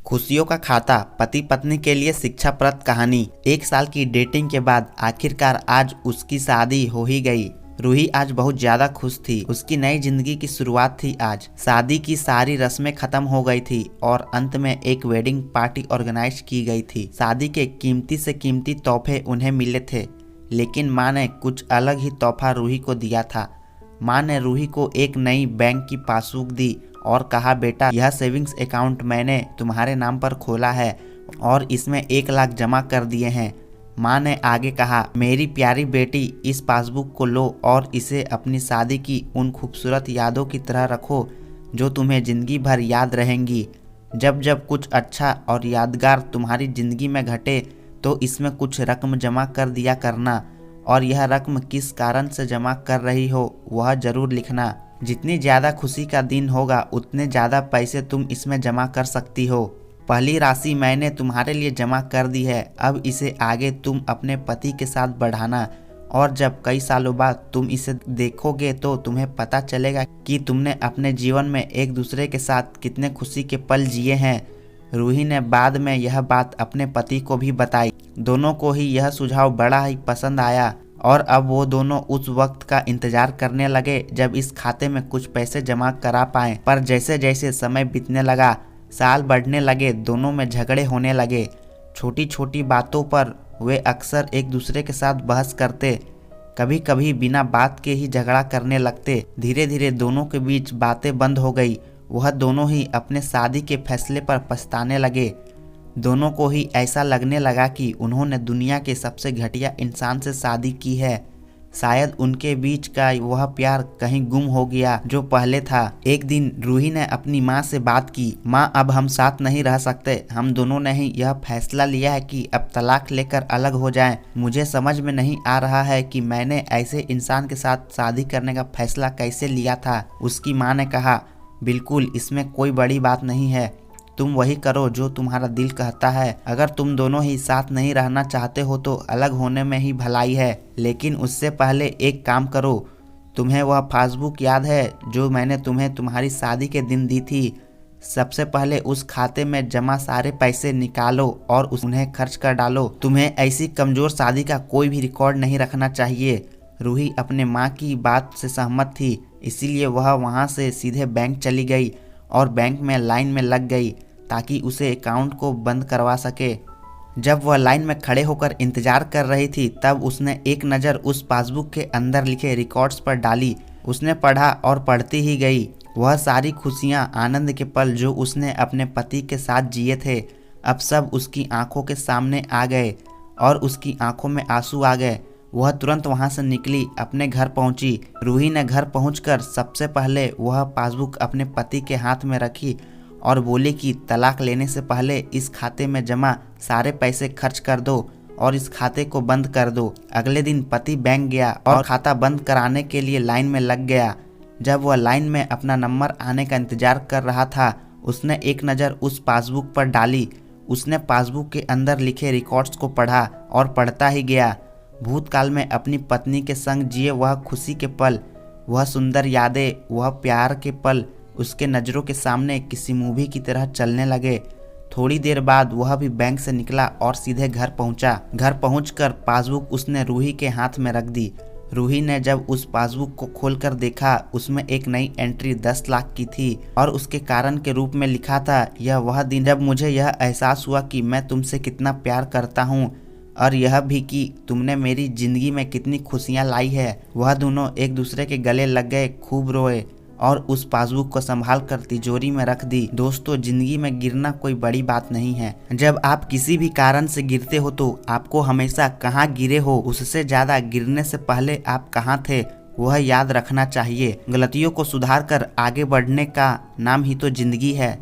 खुशियों का खाता, पति पत्नी के लिए शिक्षाप्रद कहानी। 1 साल की डेटिंग के बाद आखिरकार आज उसकी शादी हो ही गई। रूही आज बहुत ज्यादा खुश थी। उसकी नई जिंदगी की शुरुआत थी आज। शादी की सारी रस्में खत्म हो गई थी और अंत में एक वेडिंग पार्टी ऑर्गेनाइज की गई थी। शादी के कीमती से कीमती तोहफे उन्हें मिले थे, लेकिन माँ ने कुछ अलग ही तोहफा रूही को दिया था। माँ ने रूही को एक नई बैंक की पासबुक दी और कहा, बेटा, यह सेविंग्स अकाउंट मैंने तुम्हारे नाम पर खोला है और इसमें 1 लाख जमा कर दिए हैं। माँ ने आगे कहा, मेरी प्यारी बेटी, इस पासबुक को लो और इसे अपनी शादी की उन खूबसूरत यादों की तरह रखो जो तुम्हें जिंदगी भर याद रहेंगी। जब जब कुछ अच्छा और यादगार तुम्हारी जिंदगी में घटे तो इसमें कुछ रकम जमा कर दिया करना, और यह रकम किस कारण से जमा कर रही हो वह जरूर लिखना। जितनी ज़्यादा खुशी का दिन होगा उतने ज़्यादा पैसे तुम इसमें जमा कर सकती हो। पहली राशि मैंने तुम्हारे लिए जमा कर दी है, अब इसे आगे तुम अपने पति के साथ बढ़ाना, और जब कई सालों बाद तुम इसे देखोगे तो तुम्हें पता चलेगा कि तुमने अपने जीवन में एक दूसरे के साथ कितने खुशी के पल जिए हैं। रूही ने बाद में यह बात अपने पति को भी बताई। दोनों को ही यह सुझाव बड़ा ही पसंद आया और अब वो दोनों उस वक्त का इंतजार करने लगे जब इस खाते में कुछ पैसे जमा करा पाएं। पर जैसे जैसे समय बीतने लगा, साल बढ़ने लगे, दोनों में झगड़े होने लगे। छोटी छोटी बातों पर वे अक्सर एक दूसरे के साथ बहस करते, कभी कभी बिना बात के ही झगड़ा करने लगते। धीरे धीरे दोनों के बीच बातें बंद हो गई। वह दोनों ही अपने शादी के फैसले पर पछताने लगे। दोनों को ही ऐसा लगने लगा कि उन्होंने दुनिया के सबसे घटिया इंसान से शादी की है। शायद उनके बीच का वह प्यार कहीं गुम हो गया जो पहले था। एक दिन रूही ने अपनी माँ से बात की, माँ, अब हम साथ नहीं रह सकते। हम दोनों ने ही यह फैसला लिया है कि अब तलाक लेकर अलग हो जाएं। मुझे समझ में नहीं आ रहा है कि मैंने ऐसे इंसान के साथ शादी करने का फैसला कैसे लिया था। उसकी माँ ने कहा, बिल्कुल, इसमें कोई बड़ी बात नहीं है। तुम वही करो जो तुम्हारा दिल कहता है। अगर तुम दोनों ही साथ नहीं रहना चाहते हो तो अलग होने में ही भलाई है, लेकिन उससे पहले एक काम करो। तुम्हें वह पासबुक याद है जो मैंने तुम्हें तुम्हारी शादी के दिन दी थी? सबसे पहले उस खाते में जमा सारे पैसे निकालो और उन्हें खर्च कर डालो। तुम्हें ऐसी कमजोर शादी का कोई भी रिकॉर्ड नहीं रखना चाहिए। रूही अपने माँ की बात से सहमत थी, इसीलिए वह वहाँ से सीधे बैंक चली गई और बैंक में लाइन में लग गई ताकि उसे अकाउंट को बंद करवा सके। जब वह लाइन में खड़े होकर इंतजार कर रही थी तब उसने एक नज़र उस पासबुक के अंदर लिखे रिकॉर्ड्स पर डाली। उसने पढ़ा और पढ़ती ही गई। वह सारी खुशियाँ, आनंद के पल जो उसने अपने पति के साथ जिए थे, अब सब उसकी आंखों के सामने आ गए और उसकी आंखों में आंसू आ गए। वह तुरंत वहां से निकली, अपने घर पहुंची। रूही ने घर पहुंचकर सबसे पहले वह पासबुक अपने पति के हाथ में रखी और बोली कि तलाक लेने से पहले इस खाते में जमा सारे पैसे खर्च कर दो और इस खाते को बंद कर दो। अगले दिन पति बैंक गया और खाता बंद कराने के लिए लाइन में लग गया। जब वह लाइन में अपना नंबर आने का इंतजार कर रहा था, उसने एक नज़र उस पासबुक पर डाली। उसने पासबुक के अंदर लिखे रिकॉर्ड्स को पढ़ा और पढ़ता ही गया। भूतकाल में अपनी पत्नी के संग जिए वह खुशी के पल, वह सुंदर यादें, वह प्यार के पल उसके नज़रों के सामने किसी मूवी की तरह चलने लगे। थोड़ी देर बाद वह भी बैंक से निकला और सीधे घर पहुंचा। घर पहुंचकर पासबुक उसने रूही के हाथ में रख दी। रूही ने जब उस पासबुक को खोलकर देखा, उसमें एक नई एंट्री 10 लाख की थी और उसके कारण के रूप में लिखा था, यह वह दिन जब मुझे यह एहसास हुआ कि मैं तुमसे कितना प्यार करता हूँ और यह भी कि तुमने मेरी जिंदगी में कितनी खुशियाँ लाई है। वह दोनों एक दूसरे के गले लग गए, खूब रोए और उस पासबुक को संभाल कर तिजोरी में रख दी। दोस्तों, जिंदगी में गिरना कोई बड़ी बात नहीं है। जब आप किसी भी कारण से गिरते हो तो आपको हमेशा कहाँ गिरे हो उससे ज्यादा गिरने से पहले आप कहाँ थे वह याद रखना चाहिए। गलतियों को सुधार कर आगे बढ़ने का नाम ही तो जिंदगी है।